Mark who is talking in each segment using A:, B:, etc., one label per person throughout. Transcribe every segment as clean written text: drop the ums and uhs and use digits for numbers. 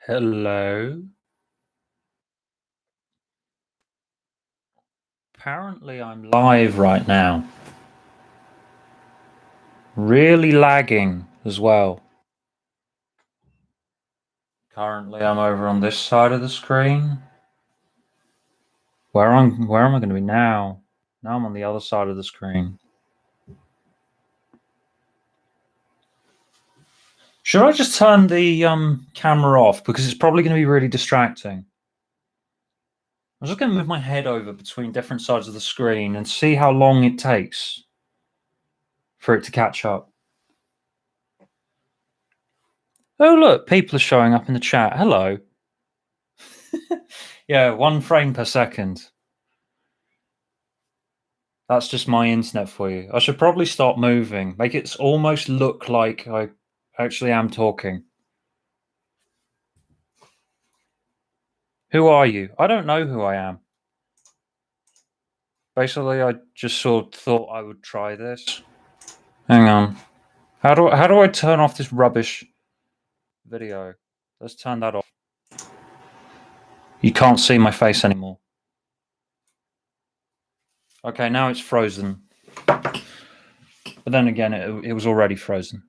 A: Hello. Apparently, I'm live right now. Really lagging as well. Currently, I'm over on this side of the screen. Where am I going to be now? Now I'm on the other side of the screen. Should I just turn the camera off because it's probably going to be really distracting? I'm just going to move my head over between different sides of the screen and see how long it takes for it to catch up. Oh, look, people are showing up in the chat. Hello. Yeah, 1 frame per second. That's just my internet for you. I should probably stop moving. Make it almost look like I actually am talking. Who are you? I don't know who I am. Basically, I just sort of thought I would try this. Hang on. How do I turn off this rubbish video? Let's turn that off. You can't see my face anymore. Okay, now it's frozen. But then again, it was already frozen.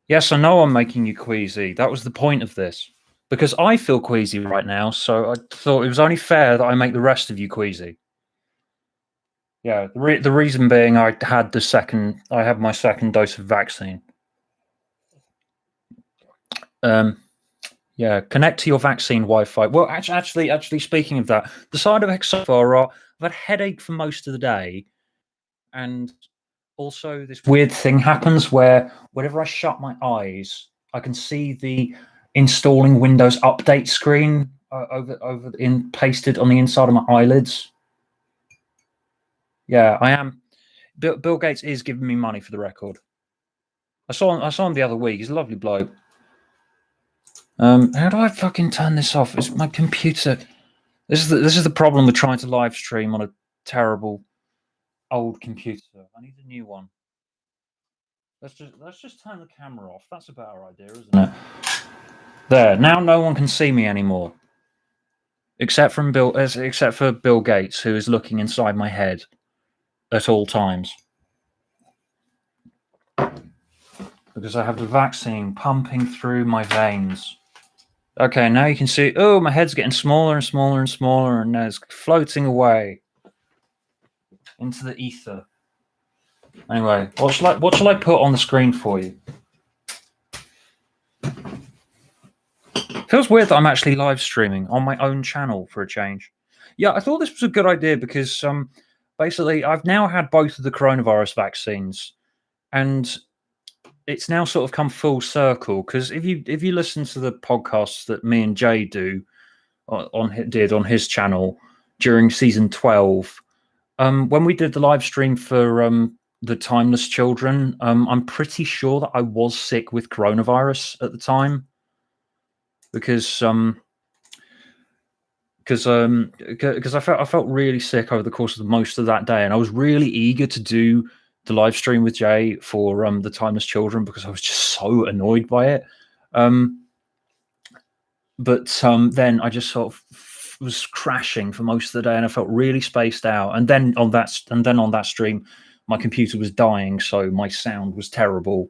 A: Yes, I know I'm making you queasy. That was the point of this. Because I feel queasy right now, so I thought it was only fair that I make the rest of you queasy. Yeah, the reason being I had my second dose of vaccine. Yeah, connect to your vaccine Wi-Fi. Well, actually, speaking of that, the side effects so far are I've had headache for most of the day, and also this weird thing happens where whenever I shut my eyes, I can see the installing Windows update screen over in pasted on the inside of my eyelids. Yeah, I am. Bill Gates is giving me money for the record. I saw him the other week. He's a lovely bloke. How do I fucking turn this off? It's my computer. This is the problem with trying to live stream on a terrible old computer. I need a new one. Let's just turn the camera off. That's a better idea, isn't it? There. Now no one can see me anymore, except for Bill Gates, who is looking inside my head at all times because I have the vaccine pumping through my veins. Okay, now you can see. Oh, my head's getting smaller and smaller and smaller, and it's floating away into the ether. Anyway, what shall I put on the screen for you? Feels weird that I'm actually live streaming on my own channel for a change. Yeah, I thought this was a good idea because basically I've now had both of the coronavirus vaccines, and it's now sort of come full circle. Because if you listen to the podcasts that me and Jay do on his channel during season 12, when we did the live stream for the Timeless Children, I'm pretty sure that I was sick with coronavirus at the time because I felt really sick over the course of most of that day, and I was really eager to do the live stream with Jay for the Timeless Children because I was just so annoyed by it. But then I just sort of was crashing for most of the day, and I felt really spaced out. And then on that stream, my computer was dying, so my sound was terrible.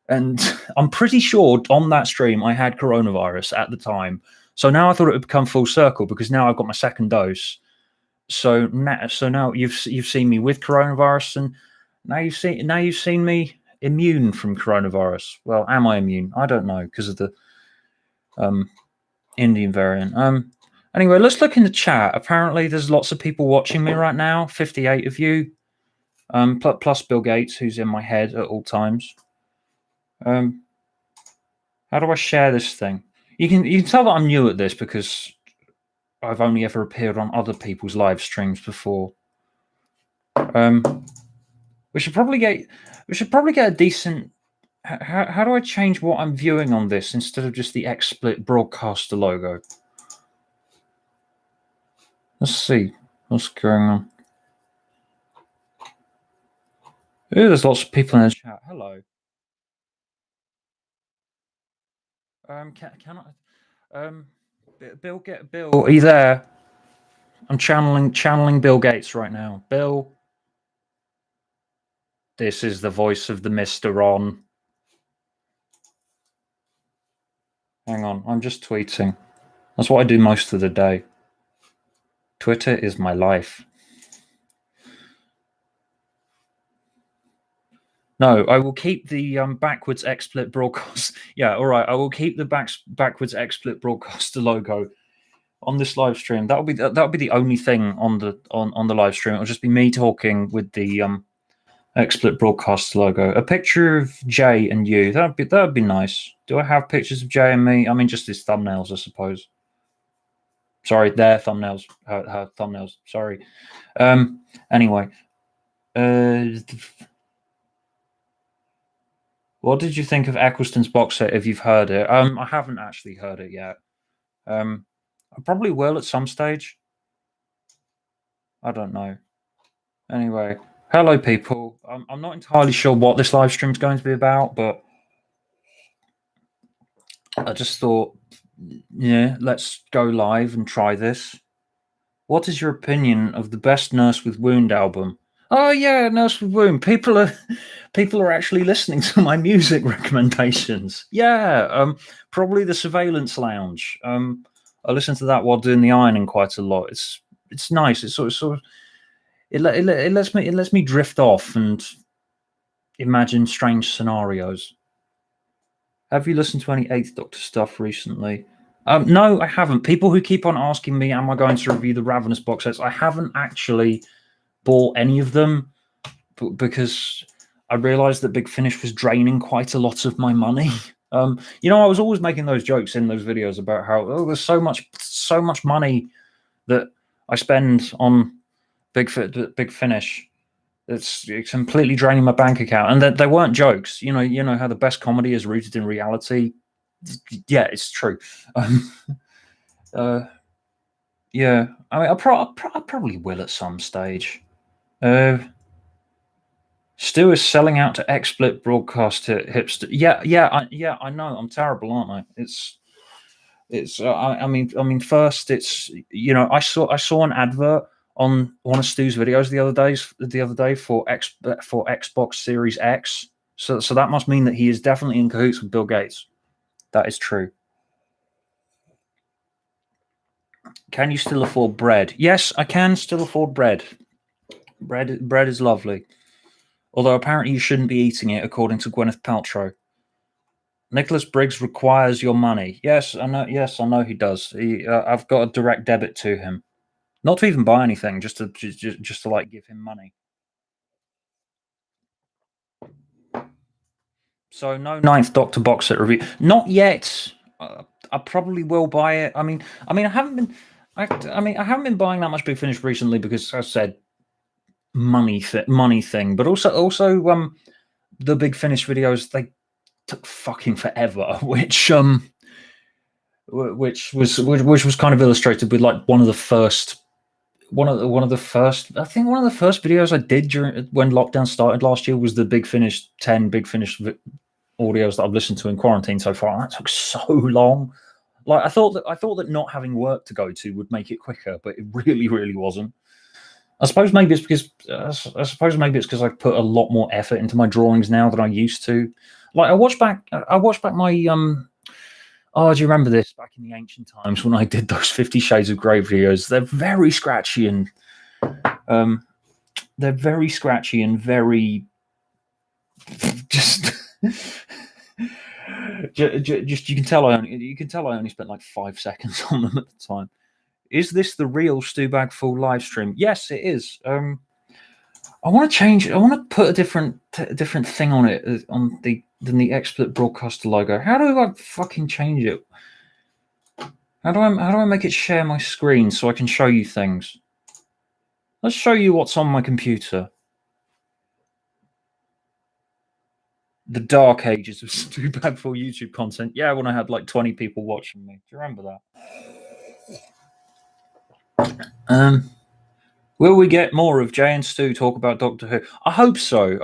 A: And I'm pretty sure on that stream I had coronavirus at the time. So now I thought it would become full circle because now I've got my second dose. So now you've seen me with coronavirus, and now you've seen me immune from coronavirus. Well, am I immune? I don't know because of the Indian variant. Anyway, let's look in the chat. Apparently, there's lots of people watching me right now. 58 of you. Plus Bill Gates, who's in my head at all times. How do I share this thing? You can tell that I'm new at this because I've only ever appeared on other people's live streams before. We should probably get a decent. How do I change what I'm viewing on this instead of just the XSplit broadcaster logo? Let's see what's going on. Ooh, there's lots of people in the chat. Hello. Can I? Bill, are you there? I'm channeling Bill Gates right now. Bill, this is the voice of the Mister on. Hang on, I'm just tweeting. That's what I do most of the day. Twitter is my life. No, I will keep the backwards XSplit broadcast. Yeah, all right. I will keep the backwards XSplit broadcaster logo on this live stream. That'll be the only thing on the live stream. It'll just be me talking with the XSplit broadcast logo. A picture of Jay and you. That'd be nice. Do I have pictures of Jay and me? I mean, just his thumbnails, I suppose. Sorry, their thumbnails. Her thumbnails. Sorry. Anyway. What did you think of Eccleston's box set? If you've heard it, I haven't actually heard it yet. I probably will at some stage. I don't know. Anyway, hello, people. I'm not entirely sure what this live stream is going to be about, but I just thought, yeah, let's go live and try this. What is your opinion of the best Nurse with Wound album? Oh yeah, Nurse with Wound. People are actually listening to my music recommendations. Yeah, probably the Surveillance Lounge. I listen to that while doing the ironing quite a lot. It's nice. It's sort of it lets me drift off and imagine strange scenarios. Have you listened to any Eighth Doctor stuff recently? No, I haven't. People who keep on asking me, am I going to review the Ravenous box sets? I haven't actually bought any of them because I realized that Big Finish was draining quite a lot of my money. I was always making those jokes in those videos about how there's so much money that I spend on Big Finish. It's completely draining my bank account, and that they weren't jokes. You know how the best comedy is rooted in reality. Yeah, it's true. Yeah, I mean, I probably will at some stage. Stu is selling out to XSplit broadcast hipster. Yeah, I know. I'm terrible, aren't I? I mean, first, it's I saw an advert on one of Stu's videos the other day for Xbox Series X. So that must mean that he is definitely in cahoots with Bill Gates. That is true. Can you still afford bread? Yes, I can still afford bread. Bread is lovely. Although apparently you shouldn't be eating it, according to Gwyneth Paltrow. Nicholas Briggs requires your money. Yes, I know. Yes, I know he does. I've got a direct debit to him, not to even buy anything, just to like give him money. So no Ninth Doctor box set review, not yet. I probably will buy it. I mean, I haven't been. I haven't been buying that much Big Finish recently because, as I said, money thing. But also, the Big Finish videos, they took fucking forever, which was kind of illustrated with like one of the first videos I did during when lockdown started last year was the Big Finish 10 Big Finish audios that I've listened to in quarantine so far. And that took so long. Like I thought that not having work to go to would make it quicker, but it really wasn't. I suppose maybe it's because I put a lot more effort into my drawings now than I used to. Like I watched back my oh, do you remember this back in the ancient times when I did those 50 Shades of Grey videos? They're very scratchy and very just just you can tell I only spent like 5 seconds on them at the time. Is this the real Stubagful live stream? Yes, it is. I want to change. I want to put a different thing on it than the XSplit broadcaster logo. How do I fucking change it? How do I make it share my screen so I can show you things? Let's show you what's on my computer. The dark ages of Stubagful YouTube content. Yeah, when I had like 20 people watching me. Do you remember that? Will we get more of Jay and Stu talk about Doctor Who? I hope so.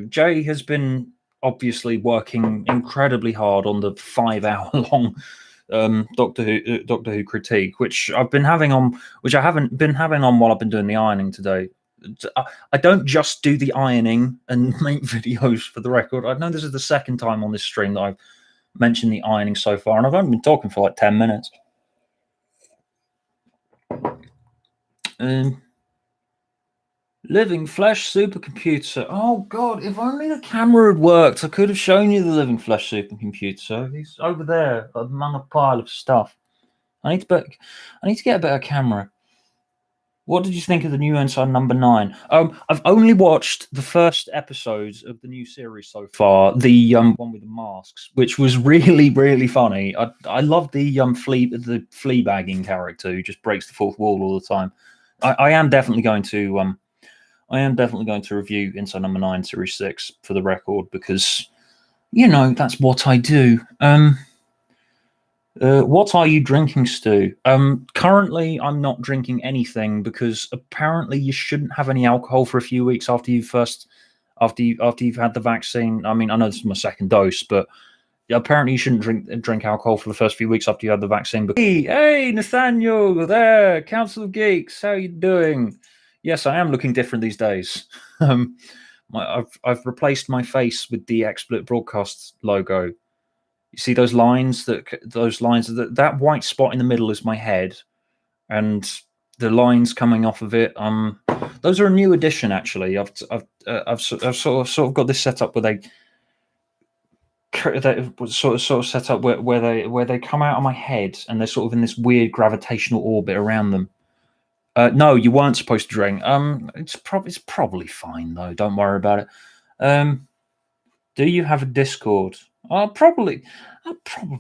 A: Jay has been obviously working incredibly hard on the 5 hour long Doctor Who critique, which I've been having on, which I haven't been having on while I've been doing the ironing today. I don't just do the ironing and make videos, for the record. I know this is the second time on this stream that I've mentioned the ironing so far, and I've only been talking for like 10 minutes. Living Flesh supercomputer. Oh god, if only the camera had worked, I could have shown you the Living Flesh supercomputer. He's over there among a pile of stuff. I need to get a better camera. What did you think of the new Inside Number 9? I've only watched the first episodes of the new series so far, the one with the masks, which was really, really funny. I love the flea bagging character who just breaks the fourth wall all the time. I am definitely going to review Inside Number 9 Series 6 for the record, because that's what I do. What are you drinking, Stu? Currently, I'm not drinking anything because apparently you shouldn't have any alcohol for a few weeks after you've had the vaccine. I mean, I know this is my second dose, but apparently you shouldn't drink alcohol for the first few weeks after you had the vaccine. But hey, Nathaniel, there, Council of Geeks, how you doing? Yes, I am looking different these days. I've replaced my face with the XSplit Broadcast logo. You see those lines? That white spot in the middle is my head, and the lines coming off of it. Those are a new addition, actually. I've sort of got this set up where they sort of set up where they come out of my head, and they're sort of in this weird gravitational orbit around them. No, you weren't supposed to drink. It's probably fine though. Don't worry about it. Do you have a Discord? I'll probably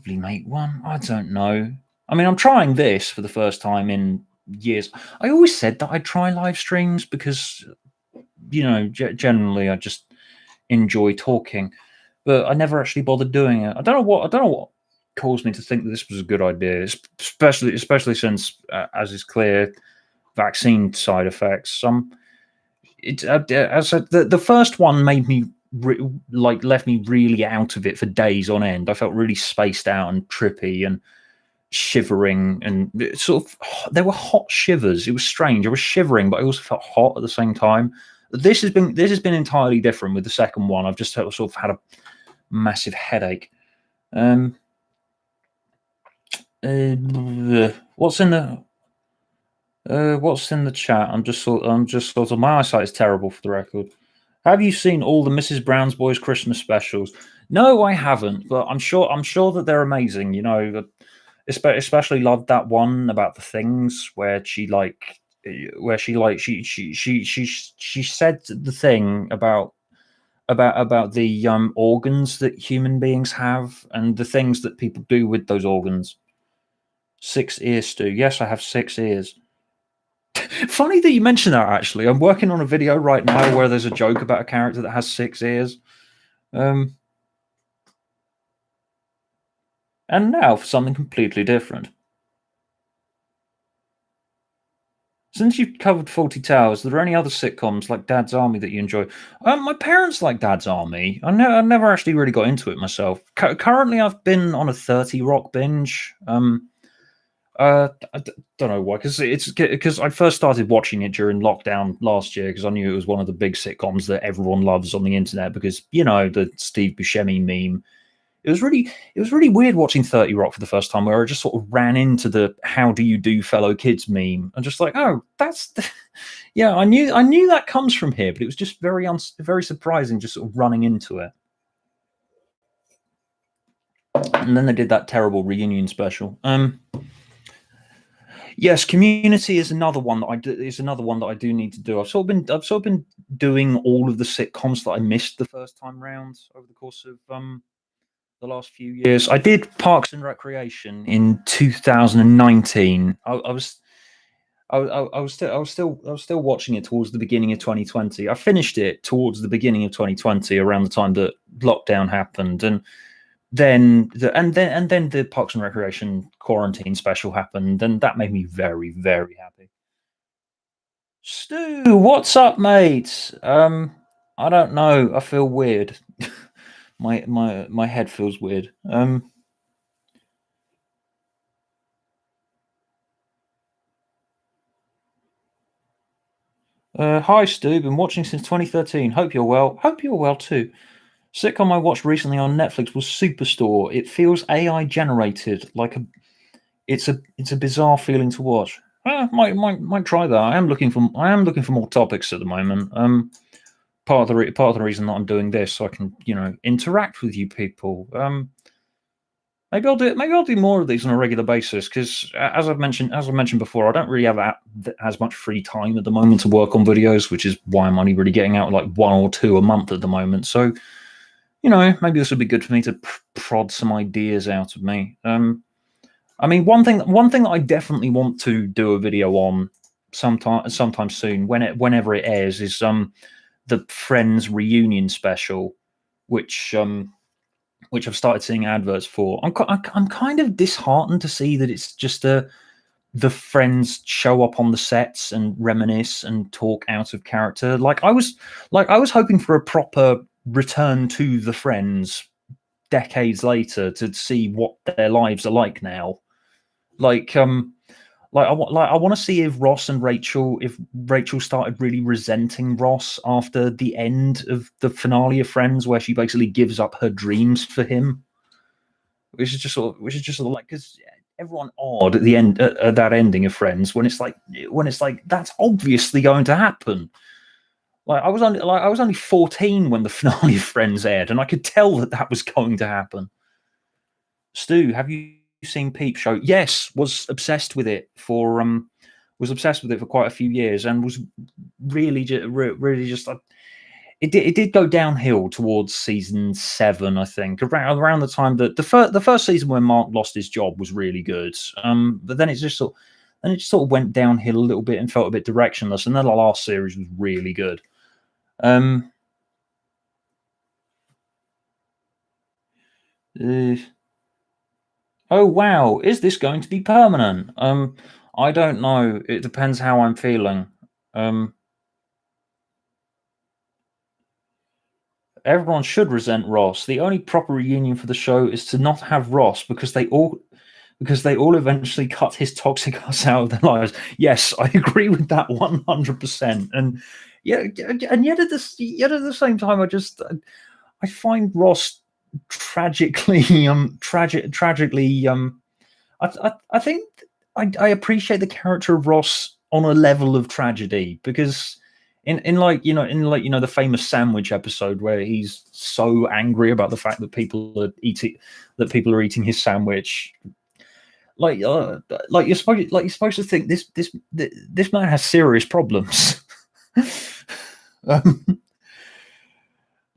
A: make one. I don't know. I mean, I'm trying this for the first time in years. I always said that I'd try live streams because, generally I just enjoy talking, but I never actually bothered doing it. I don't know what caused me to think that this was a good idea, especially since, as is clear, vaccine side effects. As I said, the first one made me left me really out of it for days on end. I felt really spaced out and trippy and shivering, and there were hot shivers. It was strange. I was shivering, but I also felt hot at the same time. This has been entirely different with the second one. I've just sort of had a massive headache. What's in the chat? I'm just sort of, my eyesight is terrible, for the record. Have you seen all the Mrs. Brown's Boys Christmas specials? No, I haven't, but I'm sure that they're amazing. Especially loved that one about the things where she said the thing about the organs that human beings have and the things that people do with those organs. 6 ears, Stu. Yes, I have 6 ears. Funny that you mentioned that, actually. I'm working on a video right now where there's a joke about a character that has 6 ears. And now for something completely different. Since you've covered Fawlty Towers, are there any other sitcoms like Dad's Army that you enjoy? My parents like Dad's Army. I never actually really got into it myself. Currently, I've been on a 30 Rock binge. I don't know why, because I first started watching it during lockdown last year because I knew it was one of the big sitcoms that everyone loves on the internet because the Steve Buscemi meme. It was really weird watching 30 Rock for the first time, where I just sort of ran into the "How do you do, fellow kids" meme, and just like, oh, yeah, I knew that comes from here, but it was just very surprising, just sort of running into it. And then they did that terrible reunion special. Yes, Community is another one that I do need to do. I've sort of been doing all of the sitcoms that I missed the first time round over the course of the last few years. I did Parks and Recreation in 2019. I was still watching it towards the beginning of 2020. I finished it towards the beginning of 2020, around the time that lockdown happened, and then the Parks and Recreation quarantine special happened, and that made me very, very happy. Stu, what's up, mate? I don't know. I feel weird. My head feels weird. Hi Stu, been watching since 2013. Hope you're well. Hope you're well too. Sitcom I watched recently on Netflix was Superstore. It feels AI generated, like it's a bizarre feeling to watch. Might try that. I am looking for more topics at the moment. Part of the reason that I'm doing this, so I can interact with you people. Maybe I'll do more of these on a regular basis because, as I mentioned before, I don't really have as much free time at the moment to work on videos, which is why I'm only really getting out like one or two a month at the moment. So, maybe this would be good for me to prod some ideas out of me. I mean, one thing that I definitely want to do a video on sometime soon, whenever it airs, is the Friends reunion special, which I've started seeing adverts for. I'm kind of disheartened to see that it's just the friends show up on the sets and reminisce and talk out of character. Like I was hoping for a proper return to the friends decades later to see what their lives are like now. Like I want to see if Rachel started really resenting Ross after the end of the finale of Friends, where she basically gives up her dreams for him, which is just sort of like, because everyone odd at the end at that ending of Friends, when it's like that's obviously going to happen. I was only 14 when the finale of Friends aired, and I could tell that was going to happen. Stu, have you seen Peep Show? Yes, was obsessed with it for quite a few years, and was really just it did go downhill towards season 7, I think, around the time that the first season when Mark lost his job was really good. But then it just sort of went downhill a little bit and felt a bit directionless, and then the last series was really good. Um, uh, oh wow, is this going to be permanent? I don't know. It depends how I'm feeling. Um, Everyone should resent Ross. The only proper reunion for the show is to not have Ross because they all eventually cut his toxic ass out of their lives. Yes, I agree with that 100%. And yeah, and yet at the same time, I find Ross tragically tragically I think I appreciate the character of Ross on a level of tragedy, because in the famous sandwich episode where he's so angry about the fact that people are eating his sandwich, like you're supposed to think this man has serious problems. um,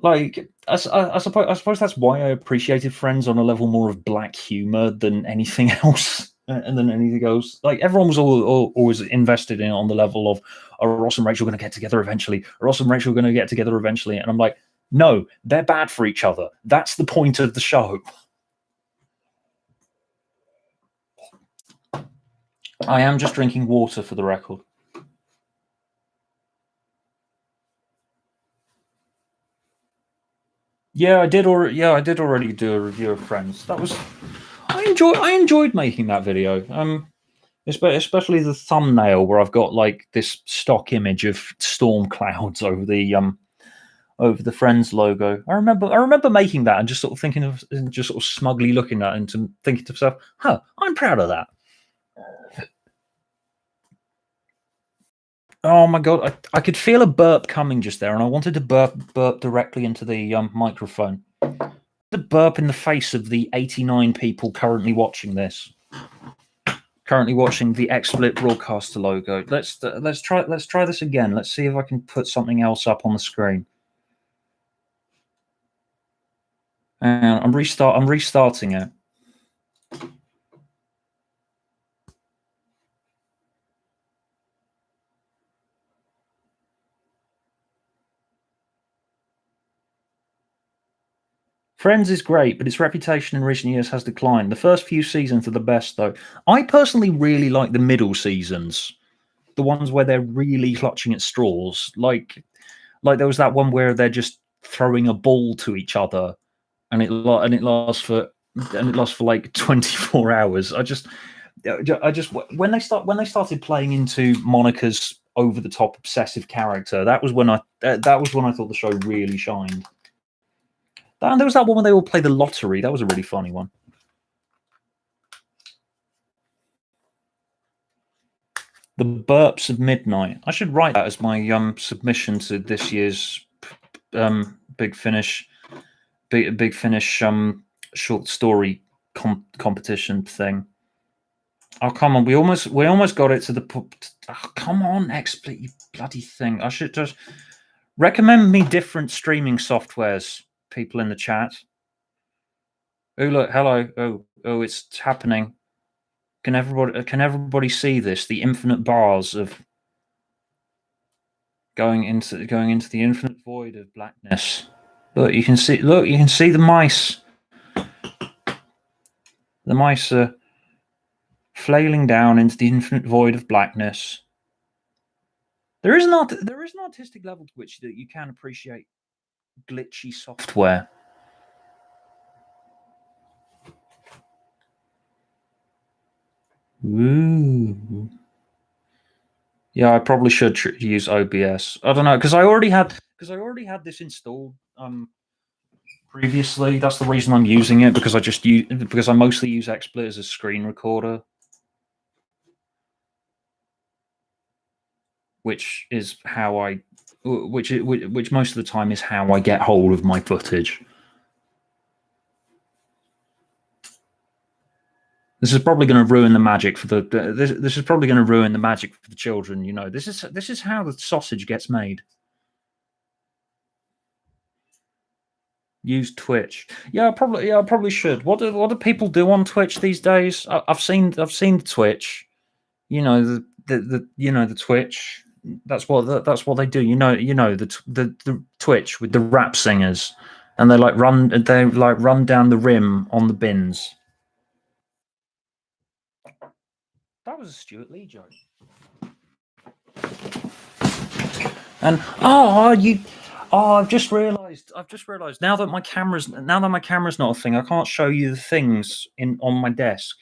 A: I suppose that's why I appreciated Friends on a level more of black humor than anything else, and than anything else. Like, everyone was always invested in it on the level of, are Ross and Rachel going to get together eventually? Are Ross and Rachel going to get together eventually? And I'm like, no, they're bad for each other. That's the point of the show. I am just drinking water for the record. Yeah, I did already do a review of Friends. I enjoyed making that video. Especially the thumbnail where I've got like this stock image of storm clouds over the Friends logo. I remember making that and just sort of thinking of, and just sort of smugly looking at it and thinking to myself, "Huh, I'm proud of that." Oh my god, I could feel a burp coming just there, and I wanted to burp directly into the microphone. The burp in the face of the 89 people currently watching the XSplit broadcaster logo. Let's try this again. Let's see if I can put something else up on the screen. I'm restarting it. Friends is great, but its reputation in recent years has declined. The first few seasons are the best, though. I personally really like the middle seasons, the ones where they're really clutching at straws. Like there was that one where they're just throwing a ball to each other, and it lasts for like 24 hours. I just when they started playing into Monica's over the top obsessive character, that was when I thought the show really shined. And there was that one when they all play the lottery. That was a really funny one. The Burps of Midnight. I should write that as my submission to this year's Big Finish short story competition thing. Oh, come on, we almost got it to the. Oh, come on, XSplit, you bloody thing! I should just recommend me different streaming softwares. People in the chat. Oh look, hello. Oh, it's happening. Can everybody see this? The infinite bars of going into the infinite void of blackness. Look, you can see the mice. The mice are flailing down into the infinite void of blackness. There is an artistic level to which that you can appreciate glitchy software. Ooh. Yeah, I probably should use OBS. I don't know because I already had this installed previously. That's the reason I'm using it, because I mostly use XSplit as a screen recorder, which is how which most of the time is how I get hold of my footage. This is probably going to ruin the magic for the. This is probably going to ruin the magic for the children. You know, this is how the sausage gets made. Use Twitch. Yeah, I probably should. What do people do on Twitch these days? I've seen Twitch. You know the Twitch. That's what they do. You know the Twitch with the rap singers, and they run down the rim on the bins. That was a Stuart Lee joke. And I've just realised now that my camera's not a thing, I can't show you the things on my desk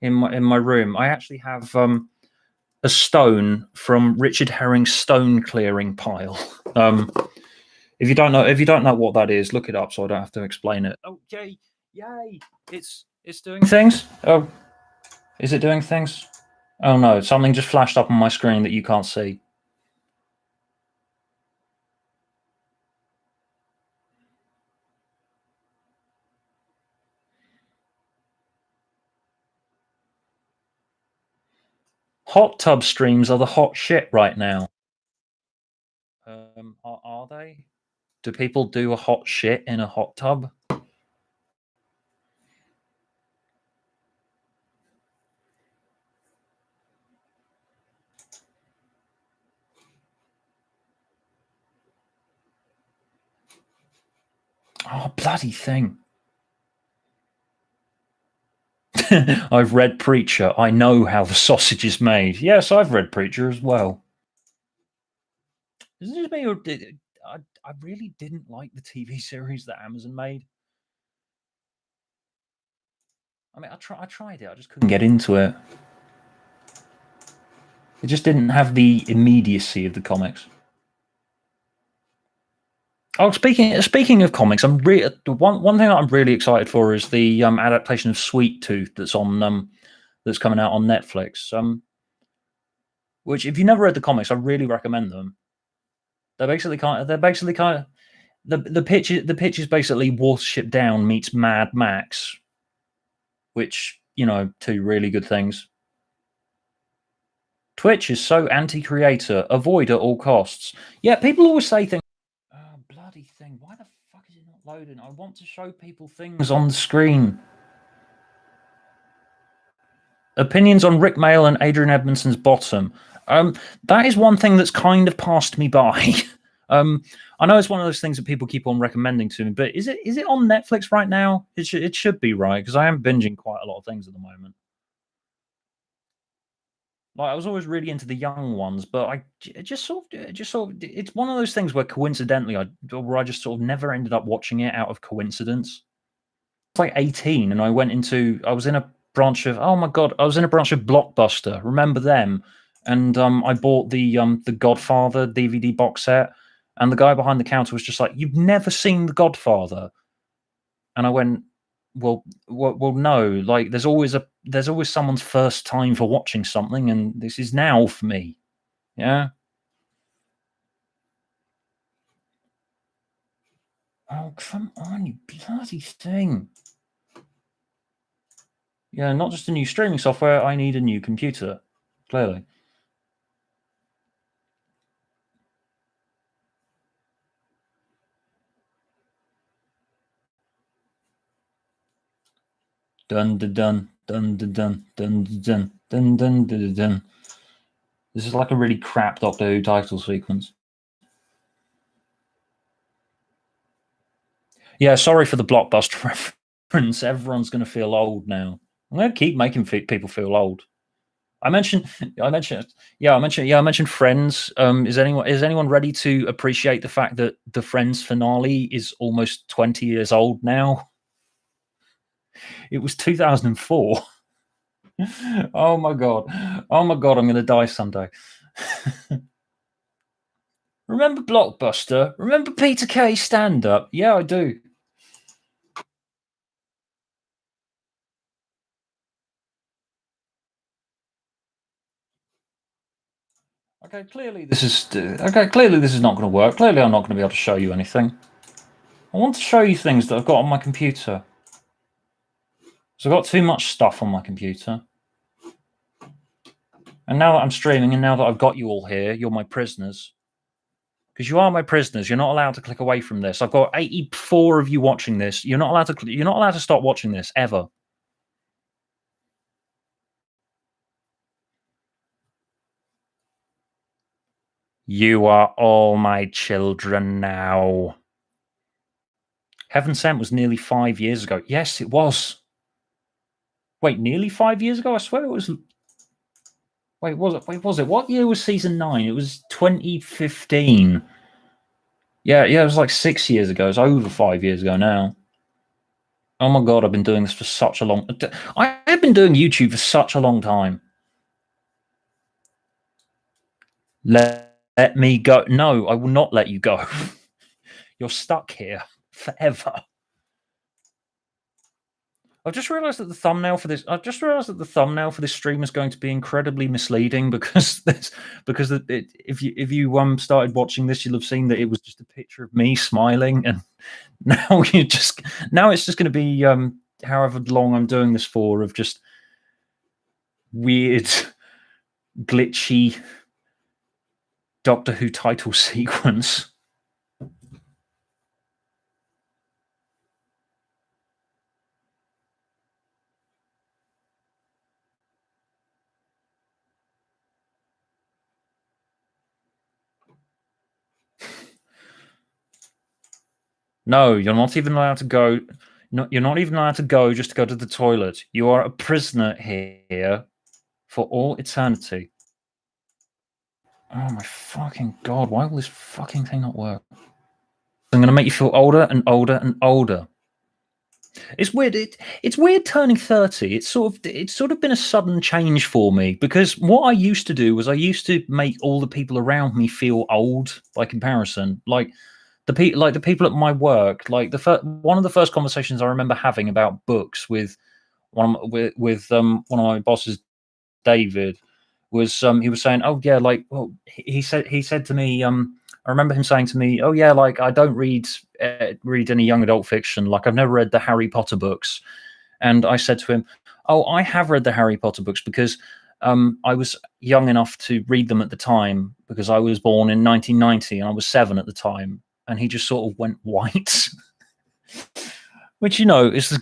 A: in my room. I actually have a stone from Richard Herring's stone clearing pile. If you don't know what that is, look it up so I don't have to explain it. Oh, yay! It's doing things. Oh, is it doing things? Oh no, something just flashed up on my screen that you can't see. Hot tub streams are the hot shit right now. Are they? Do people do a hot shit in a hot tub? Oh, bloody thing. I've read Preacher. I know how the sausage is made. Yes, I've read Preacher as well. Is it me, or I really didn't like the TV series that Amazon made. I mean, I tried it. I just couldn't get into it. It just didn't have the immediacy of the comics. Oh, speaking of comics, one thing that I'm really excited for is the adaptation of Sweet Tooth that's coming out on Netflix. Which, if you never read the comics, I really recommend them. The pitch is basically Watership Down meets Mad Max, which, two really good things. Twitch is so anti-creator. Avoid at all costs. Yeah, people always say things. Oh, bloody thing! Why the fuck is it not loading? I want to show people things on the screen. Opinions on Rick Mail and Adrian Edmondson's Bottom. That is one thing that's kind of passed me by. I know it's one of those things that people keep on recommending to me, but is it on Netflix right now? It should be, right, because I am binging quite a lot of things at the moment. Like, I was always really into the young ones, but it's one of those things where coincidentally I just sort of never ended up watching it out of coincidence. like 18, and I was in a branch of, oh my god, I was in a branch of Blockbuster. Remember them? And I bought the Godfather DVD box set, and the guy behind the counter was just like, "You've never seen the Godfather?" And I went, well, no. Like, there's always someone's first time for watching something, and this is now for me. Yeah. Oh, come on, you bloody thing. Yeah, not just a new streaming software. I need a new computer. Clearly. Dun dun dun dun dun dun dun dun dun dun dun dun. This is like a really crap Doctor Who title sequence. Yeah, sorry for the Blockbuster reference. Everyone's going to feel old now. I'm going to keep making people feel old. I mentioned, I mentioned Friends. Is anyone ready to appreciate the fact that the Friends finale is almost 20 years old now? It was 2004. Oh my god! Oh my god! I'm going to die someday. Remember Blockbuster? Remember Peter Kay stand up? Yeah, I do. Okay, clearly this is not going to work. Clearly, I'm not going to be able to show you anything. I want to show you things that I've got on my computer. So I've got too much stuff on my computer. And now that I'm streaming, and now that I've got you all here, you're my prisoners. Because you are my prisoners. You're not allowed to click away from this. I've got 84 of you watching this. You're not allowed to. You're not allowed to stop watching this ever. You are all my children now. Heaven Sent was nearly 5 years ago. Yes, it was. Wait, nearly 5 years ago? I swear it was. Wait, was it? Wait, was it? What year was season 9? It was 2015. Yeah, it was like 6 years ago. It's over 5 years ago now. Oh my god, I've been doing this for such a long. I have been doing YouTube for such a long time. Let me go. No, I will not let you go. You're stuck here forever. I've just realised that the thumbnail for this. I've just realised that the thumbnail for this stream is going to be incredibly misleading because if you started watching this, you'll have seen that it was just a picture of me smiling, and now it's just going to be however long I'm doing this for, of just weird, glitchy Doctor Who title sequence. No, you're not even allowed to go. No, you're not even allowed to go just to go to the toilet. You are a prisoner here for all eternity. Oh my fucking god! Why will this fucking thing not work? I'm going to make you feel older and older and older. It's weird. It's weird turning 30. It's sort of been a sudden change for me, because what I used to do was I used to make all the people around me feel old by comparison. Like the people at my work. Like one of the first conversations I remember having about books with one of my bosses, David, was he was saying, "Oh yeah, like, well," he said to me, I remember him saying to me, "Oh yeah, like, I don't read any young adult fiction. Like, I've never read the Harry Potter books." And I said to him, "Oh, I have read the Harry Potter books because I was young enough to read them at the time, because I was born in 1990 and I was 7 at the time." And he just sort of went white, which is a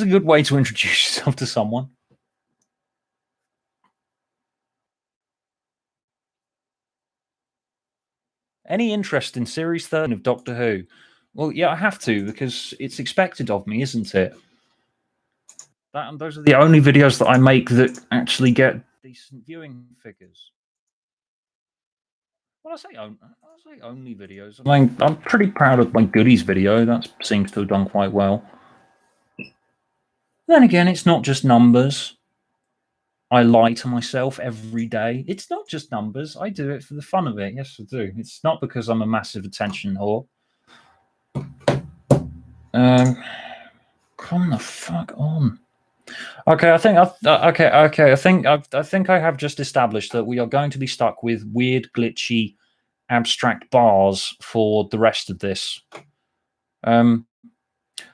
A: good way to introduce yourself to someone. Any interest in Series 13 of Doctor Who? Well, yeah, I have to, because it's expected of me, isn't it? Those are the only videos that I make that actually get decent viewing figures. Well, I say only videos. I mean, I'm pretty proud of my goodies video. That seems to have done quite well. Then again, it's not just numbers. I lie to myself every day. It's not just numbers. I do it for the fun of it. Yes, I do. It's not because I'm a massive attention whore. Um, come the fuck on. Okay, I think I think I have just established that we are going to be stuck with weird, glitchy, abstract bars for the rest of this.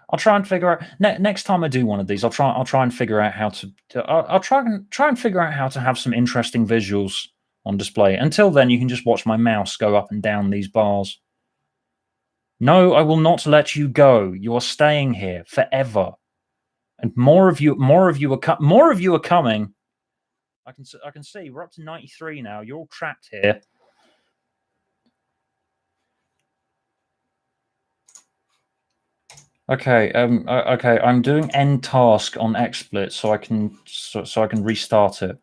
A: I'll try and figure out next time I do one of these. I'll try and figure out how I'll try and figure out how to have some interesting visuals on display. Until then, you can just watch my mouse go up and down these bars. No, I will not let you go. You are staying here forever, and more of you are coming. I can see we're up to 93 now. You're all trapped here. Okay, okay. I'm doing end task on XSplit so I can restart it.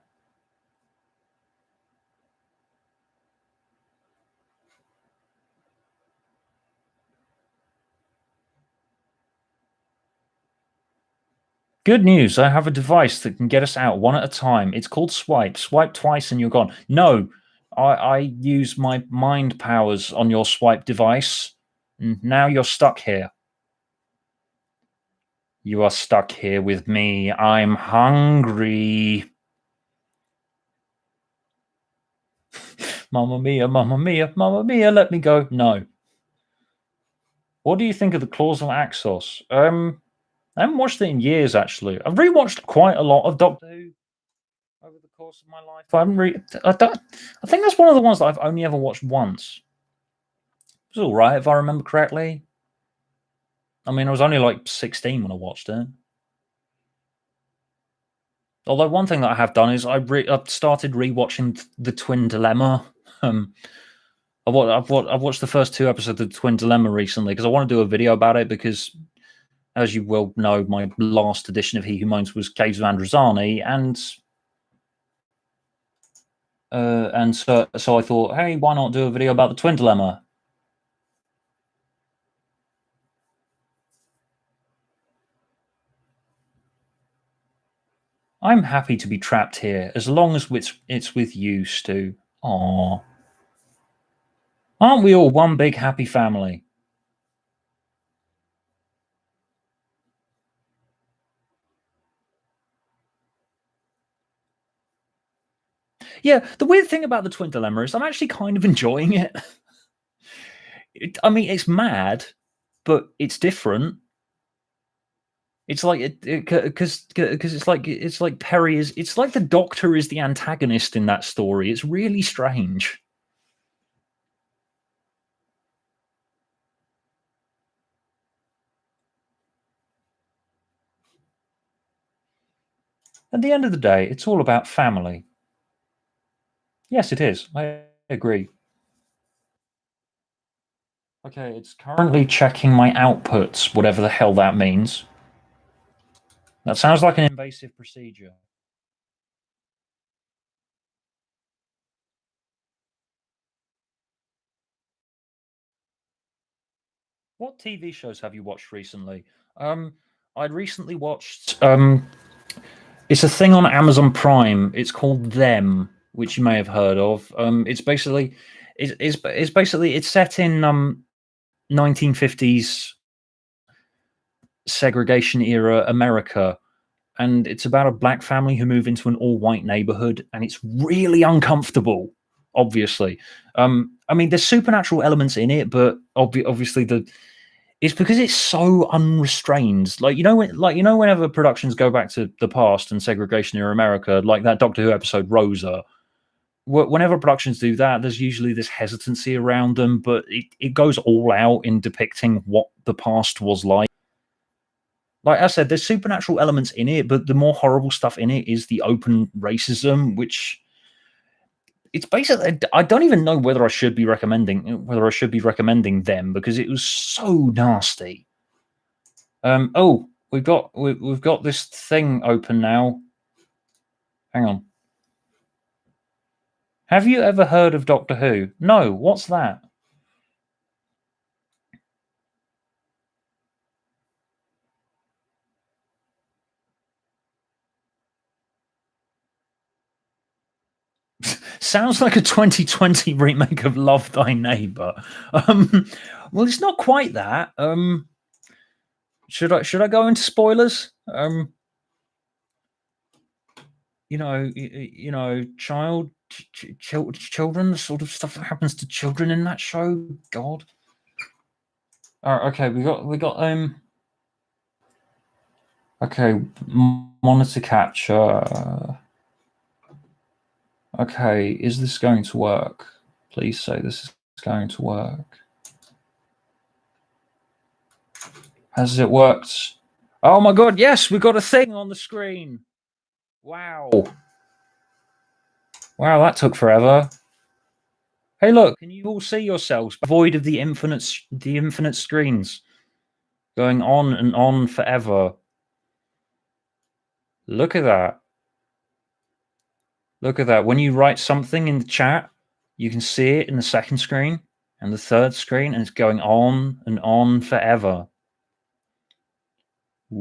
A: Good news, I have a device that can get us out one at a time. It's called Swipe. Swipe twice and you're gone. No, I use my mind powers on your Swipe device. And now you're stuck here. You are stuck here with me. I'm hungry. Mamma mia, mamma mia, mamma mia, let me go. No. What do you think of the Claws of Axos? I haven't watched it in years, actually. I've rewatched quite a lot of Doctor Who over the course of my life. I think that's one of the ones that I've only ever watched once. It was all right, if I remember correctly. I mean, I was only like 16 when I watched it. Although one thing that I have done is I've started rewatching The Twin Dilemma. I've watched the first 2 episodes of The Twin Dilemma recently because I want to do a video about it because, as you well know, my last edition of He Who Moans was Caves of Androzani, and so I thought, hey, why not do a video about The Twin Dilemma? I'm happy to be trapped here as long as it's with you, Stu. Aww. Aren't we all one big happy family? Yeah, the weird thing about the Twin Dilemma is I'm actually kind of enjoying it. I mean, it's mad, but it's different. It's like because it's like Perry is. It's like the Doctor is the antagonist in that story. It's really strange. At the end of the day, it's all about family. Yes, it is. I agree. Okay, it's currently checking my outputs, whatever the hell that means. That sounds like an invasive procedure. What TV shows have you watched recently? I'd recently watched. It's a thing on Amazon Prime. It's called Them, which you may have heard of. It's basically, it's basically it's set in 1950s segregation era America, and it's about a black family who move into an all-white neighborhood, and it's really uncomfortable. Obviously, I mean, there's supernatural elements in it, but obviously it's because it's so unrestrained. Like whenever productions go back to the past and segregation era America, like that Doctor Who episode Rosa. Whenever productions do that, there's usually this hesitancy around them, but it goes all out in depicting what the past was like. Like I said, there's supernatural elements in it, but the more horrible stuff in it is the open racism, which it's basically I don't even know whether I should be recommending them because it was so nasty. Oh, we've got this thing open now. Hang on. Have you ever heard of Doctor Who? No. What's that? Sounds like a 2020 remake of Love Thy Neighbor. Well, it's not quite that. Should I go into spoilers? Children, the sort of stuff that happens to children in that show. God. All right, okay, okay, monitor capture. Okay, is this going to work? Please say this is going to work. Has it worked? Oh my god, yes, we got a thing on the screen. Wow. Wow, that took forever. Hey, look, can you all see yourselves? Void of the infinite screens. Going on and on forever. Look at that. Look at that. When you write something in the chat, you can see it in the second screen and the third screen, and it's going on and on forever. The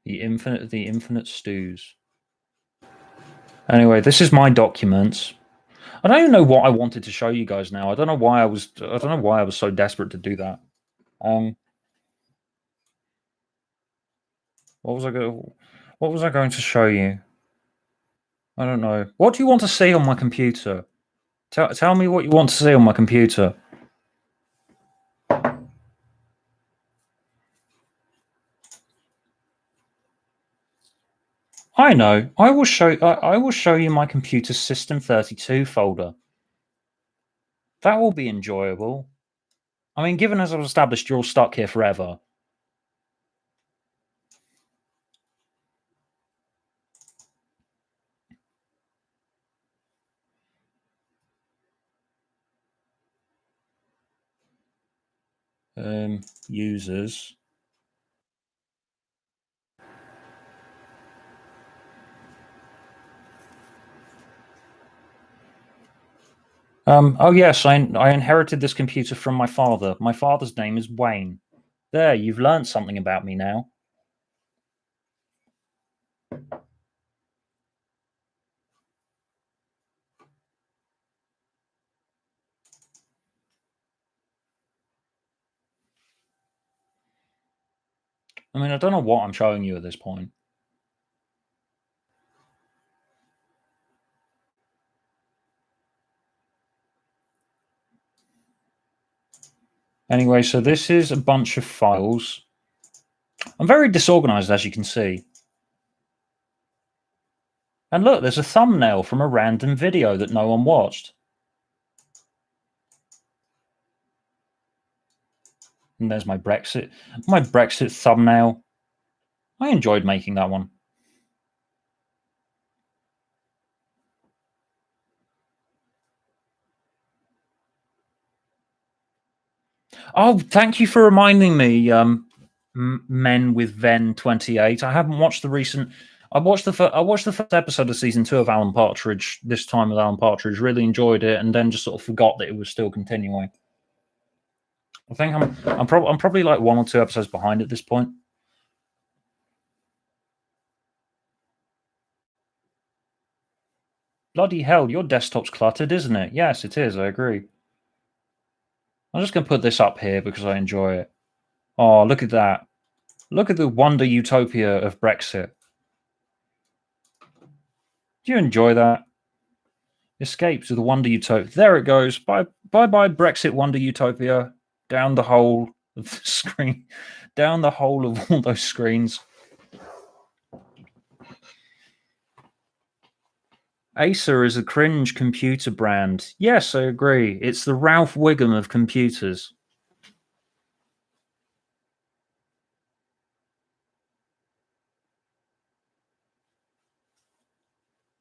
A: infinite stews. Anyway, this is my documents. I don't even know what I wanted to show you guys now. I don't know why I was so desperate to do that. What was I going to show you? I don't know. What do you want to see on my computer? Tell me what you want to see on my computer. I know. I will show you my computer System 32 folder. That will be enjoyable. I mean, given as I've established you're all stuck here forever. Users. Oh yes, I inherited this computer from my father. My father's name is Wayne. There, you've learned something about me now. I mean, I don't know what I'm showing you at this point. Anyway, so this is a bunch of files. I'm very disorganized, as you can see. And look, there's a thumbnail from a random video that no one watched. And there's my Brexit thumbnail. I enjoyed making that one. Oh, thank you for reminding me, Men with Ven 28. I haven't watched the recent. I watched the first episode of season 2 of Alan Partridge. This time with Alan Partridge, really enjoyed it, and then just sort of forgot that it was still continuing. I think I'm probably like 1 or 2 episodes behind at this point. Bloody hell, your desktop's cluttered, isn't it? Yes, it is. I agree. I'm just going to put this up here because I enjoy it. Oh, look at that. Look at the wonder utopia of Brexit. Do you enjoy that? Escape to the wonder utopia. There it goes. Bye bye Brexit wonder utopia. Down the hole of the screen. Down the hole of all those screens. Acer is a cringe computer brand. Yes, I agree. It's the Ralph Wiggum of computers.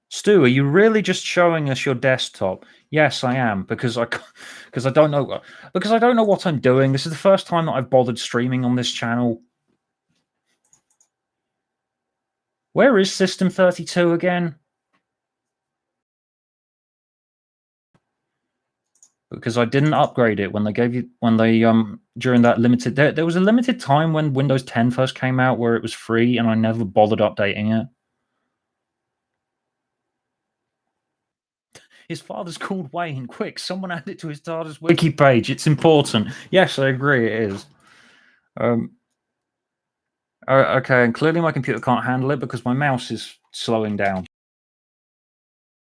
A: Stu, are you really just showing us your desktop? Yes, I am, because I don't know what I'm doing. This is the first time that I've bothered streaming on this channel. Where is System 32 again? because I didn't upgrade it when they gave you during that limited. There was a limited time when Windows 10 first came out where it was free, and I never bothered updating it. His father's called Wayne. Quick, someone add it to his father's wiki page. It's important. Yes, I agree. It is. Okay, and clearly my computer can't handle it because my mouse is slowing down.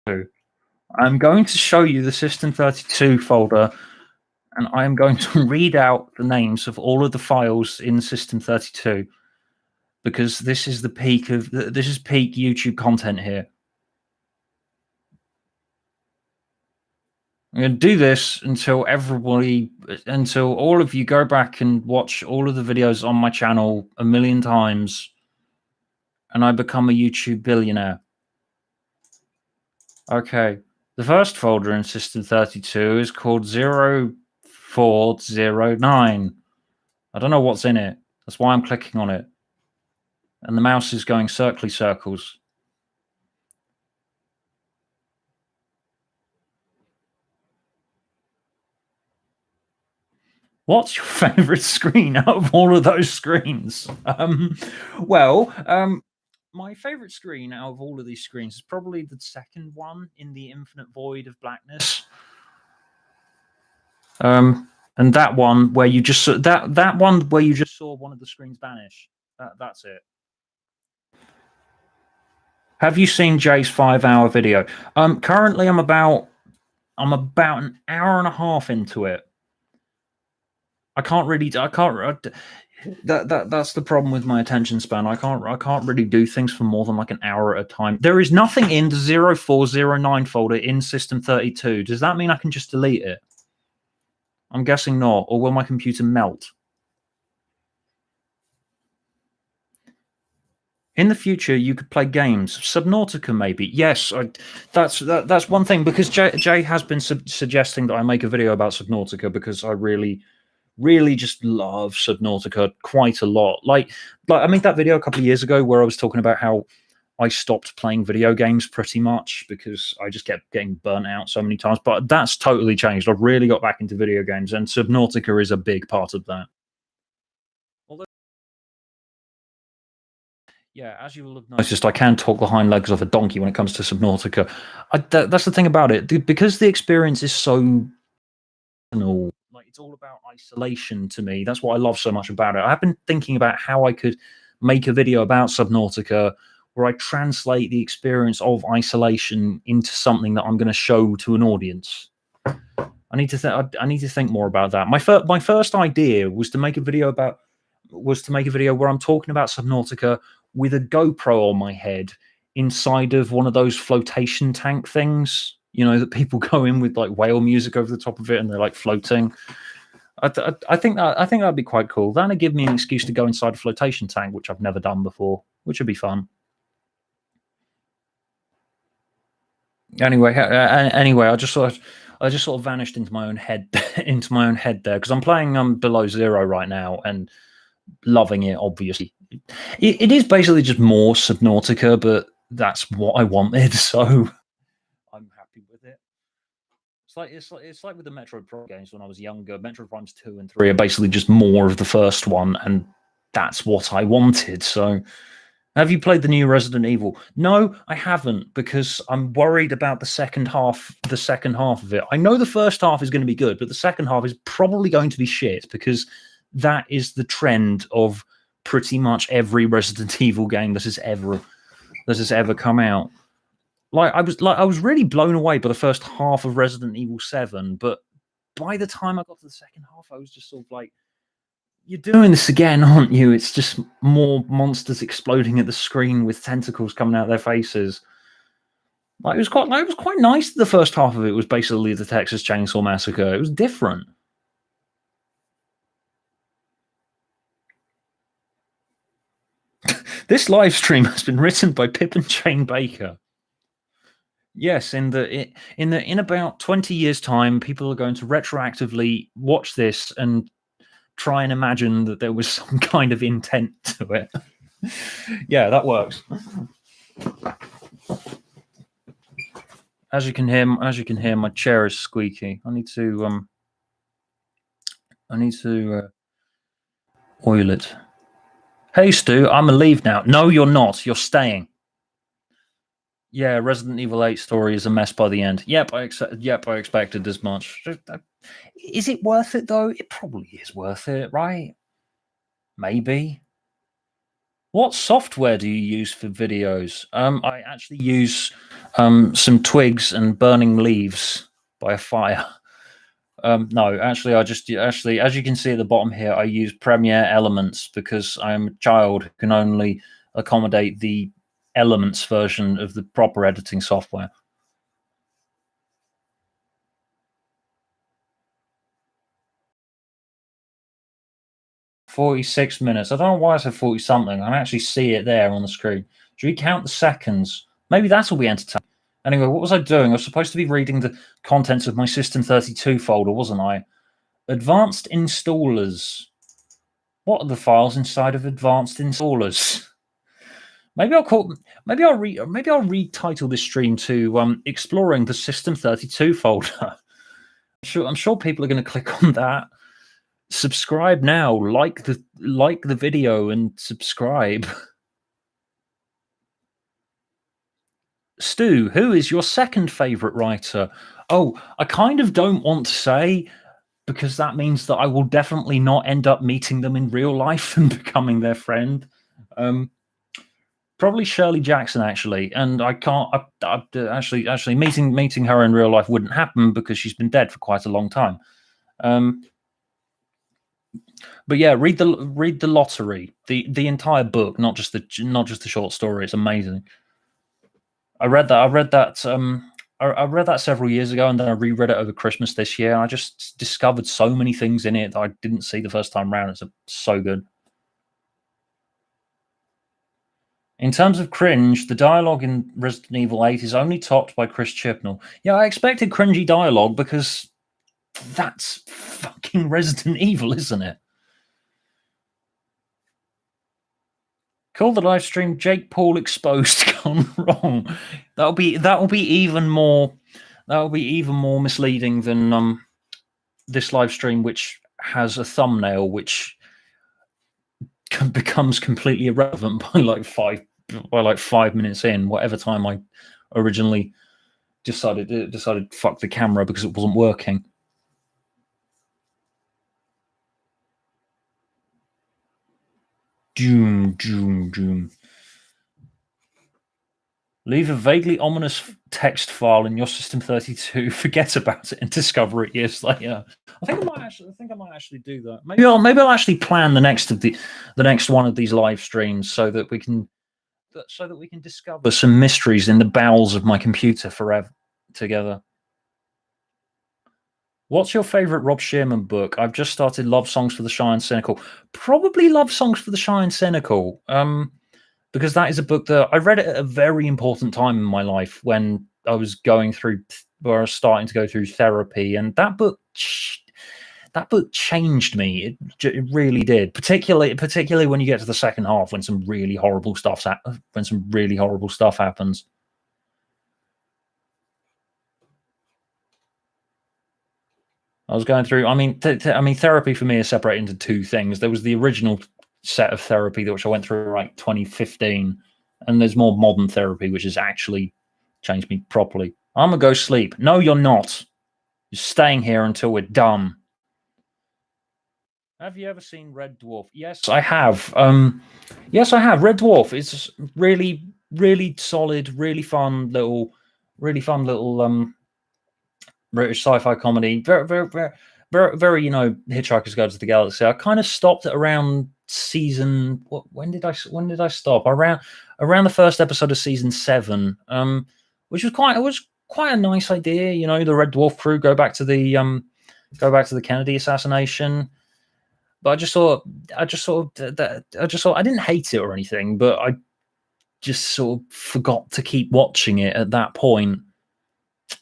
A: I'm going to show you the System32 folder, and I am going to read out the names of all of the files in System32 because this is peak YouTube content here. I'm going to do this until all of you go back and watch all of the videos on my channel 1,000,000 times, and I become a YouTube billionaire. Okay, the first folder in System32 is called 0409. I don't know what's in it. That's why I'm clicking on it. And the mouse is going circly circles. What's your favorite screen out of all of those screens? My favorite screen out of all of these screens is probably the second one in the infinite void of blackness. And that one where you just that one where you just saw one of the screens vanish. That's it. Have you seen Jay's 5-hour video? Currently I'm about an hour and a half into it. That's the problem with my attention span. I can't really do things for more than like an hour at a time. There is nothing in the 0409 folder in System32. Does that mean I can just delete it? I'm guessing not. Or will my computer melt? In the future, you could play games. Subnautica, maybe. Yes, that's one thing, because Jay has been suggesting that I make a video about Subnautica because I really just love Subnautica quite a lot. Like I made that video a couple of years ago where I was talking about how I stopped playing video games pretty much because I just kept getting burnt out so many times. But that's totally changed. I've really got back into video games, and Subnautica is a big part of that. Yeah, as you will have noticed, I can talk the hind legs of a donkey when it comes to Subnautica. That's the thing about it, because the experience is so personal. Like, it's all about isolation to me. That's what I love so much about it. I've been thinking about how I could make a video about Subnautica where I translate the experience of isolation into something that I'm going to show to an audience. I need to think more about that. My first idea was to make a video where I'm talking about Subnautica with a GoPro on my head inside of one of those flotation tank things, that people go in with like whale music over the top of it and they're like floating. I think that'd be quite cool. That'd give me an excuse to go inside a flotation tank, which I've never done before, which would be fun. Anyway, I just sort of vanished into my own head there because I'm playing Below Zero right now and loving it. Obviously, it is basically just more Subnautica, but that's what I wanted, so I'm happy with it. It's like with the Metroid Prime games when I was younger. Metroid Primes 2 and 3 are basically just more of the first one, and that's what I wanted. So, have you played the new Resident Evil? No, I haven't, because I'm worried about the second half of it. I know the first half is going to be good, but the second half is probably going to be shit, because that is the trend of pretty much every Resident Evil game that has ever come out. I was really blown away by the first half of Resident Evil 7, but by the time I got to the second half, I was just sort of like, you're doing this again, aren't you? It's just more monsters exploding at the screen with tentacles coming out of their faces. It was quite nice. The first half of it was basically the Texas Chainsaw Massacre. It was different. This live stream has been written by Pip and Jane Baker. Yes, in about 20 years' time, people are going to retroactively watch this and try and imagine that there was some kind of intent to it. Yeah, that works. As you can hear, my chair is squeaky. I need to oil it. Hey Stu, I'm gonna leave now. No, you're not. You're staying. Yeah, Resident Evil 8 story is a mess by the end. Yep, I expected as much. Is it worth it though? It probably is worth it, right? Maybe. What software do you use for videos? I actually use some twigs and burning leaves by a fire. No, actually, as you can see at the bottom here, I use Premiere Elements because I'm a child who can only accommodate the Elements version of the proper editing software. "46 minutes. I don't know why I said 40 something. I can actually see it there on the screen. Should we count the seconds? Maybe that'll be entertaining. Anyway, what was I doing? I was supposed to be reading the contents of my System32 folder, wasn't I? Advanced installers. What are the files inside of advanced installers? Maybe I'll retitle this stream to exploring the System32 folder. I'm sure people are going to click on that. Subscribe now, like the video and subscribe. Stu, who is your second favorite writer? Oh, I kind of don't want to say, because that means that I will definitely not end up meeting them in real life and becoming their friend. Probably Shirley Jackson, actually, and I can't. Actually, meeting her in real life wouldn't happen because she's been dead for quite a long time. But yeah, read the Lottery, the entire book, not just the short story. It's amazing. I read that several years ago, and then I reread it over Christmas this year. And I just discovered so many things in it that I didn't see the first time around. It's so good. In terms of cringe, the dialogue in Resident Evil 8 is only topped by Chris Chibnall. Yeah, I expected cringy dialogue because that's fucking Resident Evil, isn't it? Call the live stream Jake Paul exposed gone wrong. That'll be even more misleading than this live stream, which has a thumbnail which becomes completely irrelevant by like 5 minutes in, whatever time I originally decided fuck the camera because it wasn't working. Doom. Leave a vaguely ominous text file in your System32. Forget about it and discover it years later. I think I might actually do that. Maybe I'll actually plan the next one of these live streams so that we can discover some mysteries in the bowels of my computer forever together. What's your favorite Rob Shearman book? I've just started Love Songs for the Shy and Cynical. Probably Love Songs for the Shy and Cynical. Because that is a book that I read at a very important time in my life when I was starting to go through therapy, and that book changed me. It really did. Particularly when you get to the second half, when some really horrible stuff happens. I was going through. I mean, therapy for me is separated into two things. There was the original set of therapy which I went through like 2015, and there's more modern therapy which has actually changed me properly. I'm gonna go sleep. No, you're not. You're staying here until we're done. Have you ever seen Red Dwarf? Yes, I have. Yes, I have. Red Dwarf is really, really solid, really fun little British sci-fi comedy. Very, Hitchhiker's Guide to the Galaxy. I kind of stopped at around season. When did I stop? Around the first episode of season 7, which was quite a nice idea. The Red Dwarf crew go back to the Kennedy assassination. But I just thought I didn't hate it or anything, but I just sort of forgot to keep watching it at that point.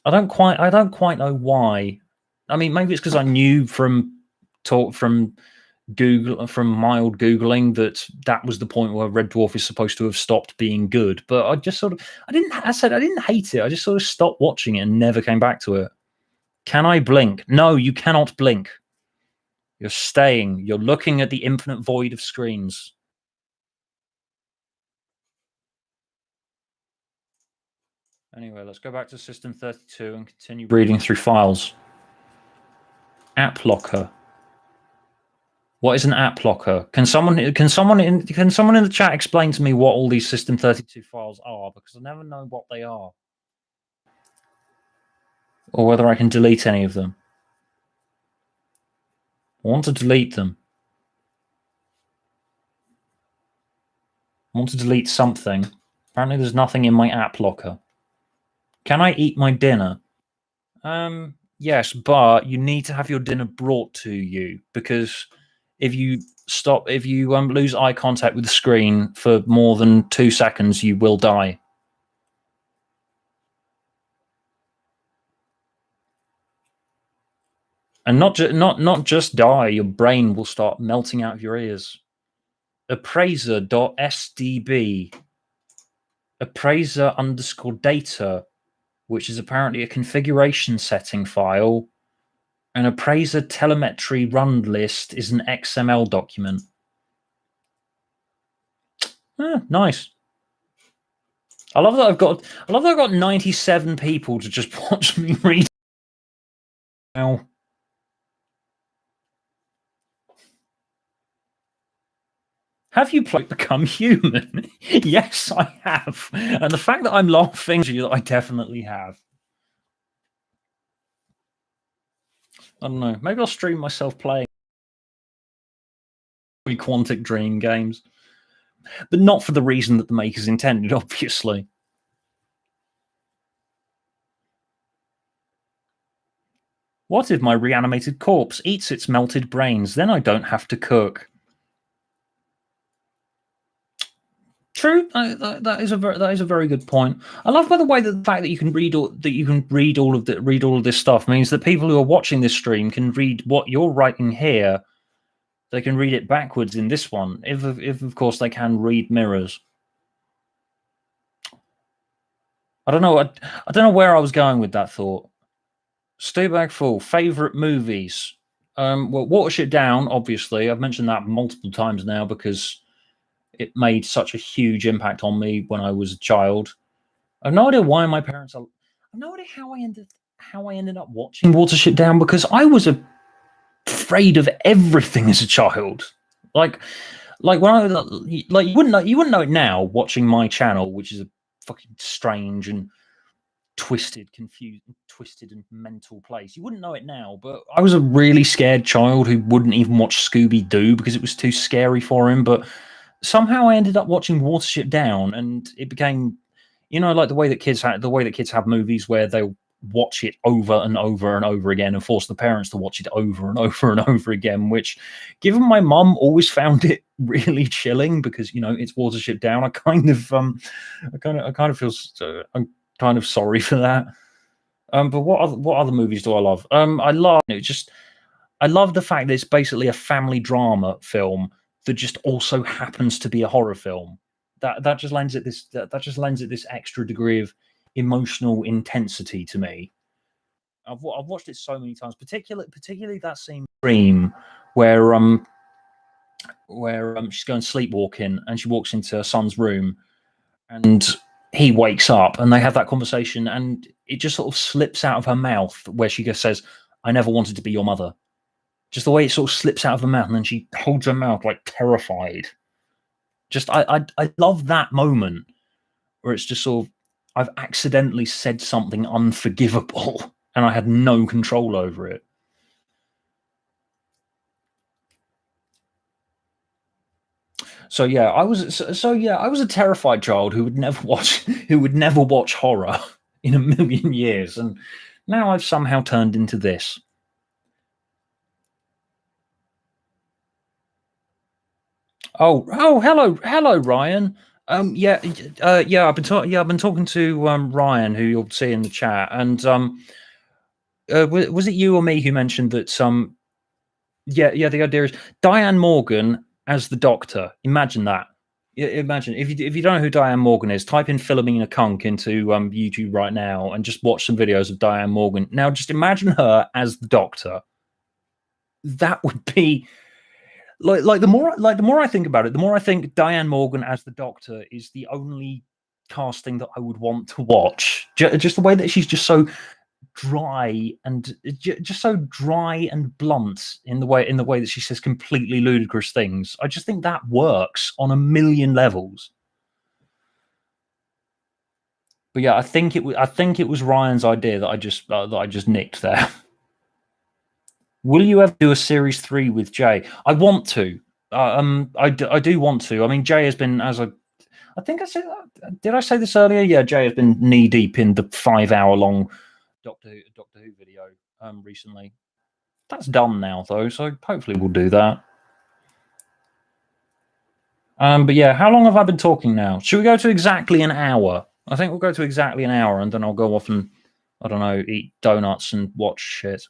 A: I don't quite know why. I mean, maybe it's because I knew from mild googling that was the point where Red Dwarf is supposed to have stopped being good. But I just sort of I didn't hate it. I just sort of stopped watching it and never came back to it. Can I blink? No, you cannot blink. You're staying. You're looking at the infinite void of screens. Anyway, let's go back to System 32 and continue reading through files. App locker. What is an app locker? Can someone in the chat explain to me what all these System 32 files are? Because I never know what they are, or whether I can delete any of them. I want to delete them. I want to delete something. Apparently, there's nothing in my app locker. Can I eat my dinner? Yes, but you need to have your dinner brought to you, because if you lose eye contact with the screen for more than 2 seconds, you will die. And not just die, your brain will start melting out of your ears. Appraiser.sdb. Appraiser_data, which is apparently a configuration setting file. An appraiser telemetry run list is an XML document. Nice. I love that I've got 97 people to just watch me read. Now, have you become human? Yes, I have. And the fact that I'm laughing at you, I definitely have. I don't know. Maybe I'll stream myself playing Quantic Dream games, but not for the reason that the makers intended, obviously. What if my reanimated corpse eats its melted brains? Then I don't have to cook. True, that is a very good point. I love, by the way, that the fact that you can read all of this stuff means that people who are watching this stream can read what you're writing here. They can read it backwards in this one, if of course they can read mirrors. I don't know. I don't know where I was going with that thought. Stubagful, favorite movies. Well, Watership Down, obviously. I've mentioned that multiple times now because it made such a huge impact on me when I was a child. I have no idea why my parents. I have no idea how I ended up watching Watership Down, because I was afraid of everything as a child. Like when I you wouldn't know it now watching my channel, which is a fucking strange and twisted, confused, twisted and mental place. You wouldn't know it now, but I was a really scared child who wouldn't even watch Scooby-Doo because it was too scary for him. But somehow I ended up watching Watership Down, and it became, like the way that kids have movies where they'll watch it over and over and over again and force the parents to watch it over and over and over again, which, given my mum always found it really chilling because it's Watership Down, I kind of feel I'm kind of sorry for that. But what other movies do I love? I love the fact that it's basically a family drama film that just also happens to be a horror film. That just lends it this extra degree of emotional intensity to me. I've watched it so many times, particularly that scene Dream where she's going sleepwalking and she walks into her son's room and he wakes up and they have that conversation and it just sort of slips out of her mouth where she just says, "I never wanted to be your mother." Just the way it sort of slips out of her mouth and then she holds her mouth like terrified. Just I love that moment where it's just sort of, I've accidentally said something unforgivable and I had no control over it. So yeah, I was a terrified child who would never watch horror in a million years, and now I've somehow turned into this. Oh, hello, Ryan. Yeah, I've been talking to Ryan, who you'll see in the chat, and was it you or me who mentioned that Yeah. The idea is Diane Morgan as the Doctor. Imagine that. Imagine if you don't know who Diane Morgan is, type in Philomena Kunk into YouTube right now and just watch some videos of Diane Morgan. Now, just imagine her as the Doctor. That would be like the more I think about it, the more I think Diane Morgan as the Doctor is the only casting that I would want to watch. Just the way that she's just so dry and just so dry and blunt in the way that she says completely ludicrous things. I just think that works on a million levels. But yeah, I think it was Ryan's idea that I just nicked there. Will you ever do a series 3 with Jay? I want to. I do want to. I mean, Jay has been, I think I said, did I say this earlier? Yeah, Jay has been knee deep in the 5 hour long Doctor Who video recently. That's done now though, so hopefully we'll do that. But yeah, how long have I been talking now? Should we go to exactly an hour? I think we'll go to exactly an hour, and then I'll go off and, I don't know, eat donuts and watch shit.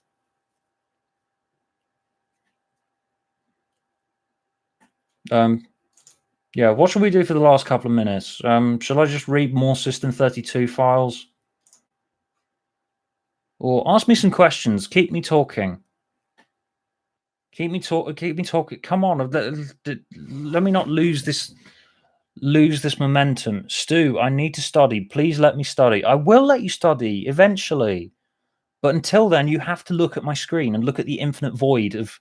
A: Yeah, what should we do for the last couple of minutes? Shall I just read more System 32 files? Or ask me some questions. Keep me talking. Keep me talking. Come on, let me not lose this momentum. Stu, I need to study. Please let me study. I will let you study eventually. But until then, you have to look at my screen and look at the infinite void of.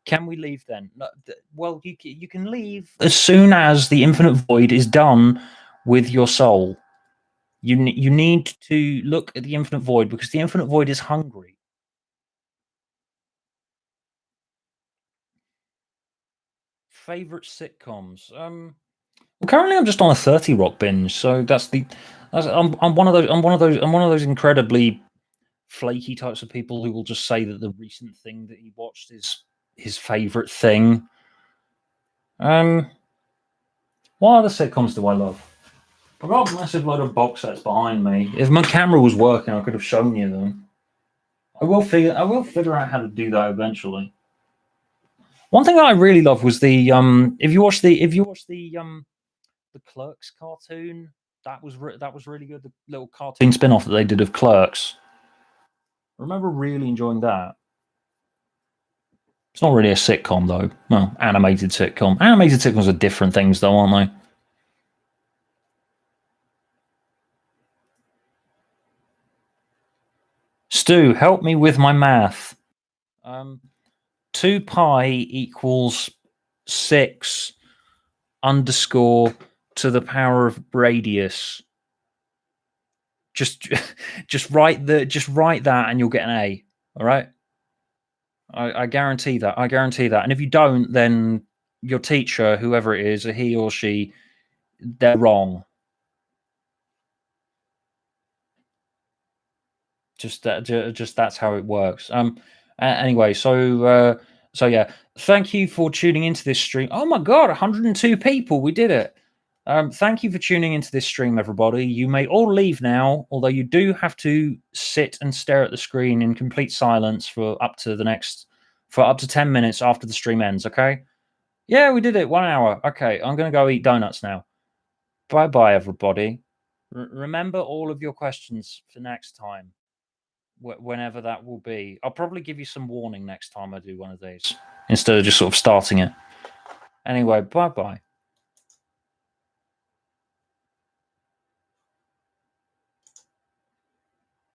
A: Can we leave then? No, well, you can leave as soon as the infinite void is done with your soul. You need to look at the infinite void because the infinite void is hungry. Favorite sitcoms? Currently I'm just on a 30 Rock binge, so I'm one of those incredibly flaky types of people who will just say that the recent thing that he watched is his favorite thing. What other sitcoms do I love? I've got a massive load of box sets behind me. If my camera was working, I could have shown you them. I will figure out how to do that eventually. One thing that I really loved was the if you watch the Clerks cartoon, that was really good. The little cartoon spin-off that they did of Clerks. I remember really enjoying that. It's not really a sitcom though. Well, animated sitcom. Animated sitcoms are different things though, aren't they? Stu, help me with my math. 2 pi equals 6 underscore to the power of radius. Just just write that and you'll get an A. All right. I guarantee that. I guarantee that. And if you don't, then your teacher, whoever it is, he or she, they're wrong. Just that's how it works. Anyway, so yeah, thank you for tuning into this stream. Oh my god, 102 people, we did it. Thank you for tuning into this stream, everybody. You may all leave now, although you do have to sit and stare at the screen in complete silence for up to 10 minutes after the stream ends. Okay? Yeah, we did it. 1 hour. Okay, I'm gonna go eat donuts now. Bye bye, everybody. Remember all of your questions for next time. Whenever that will be. I'll probably give you some warning next time I do one of these instead of just sort of starting it. Anyway, bye bye.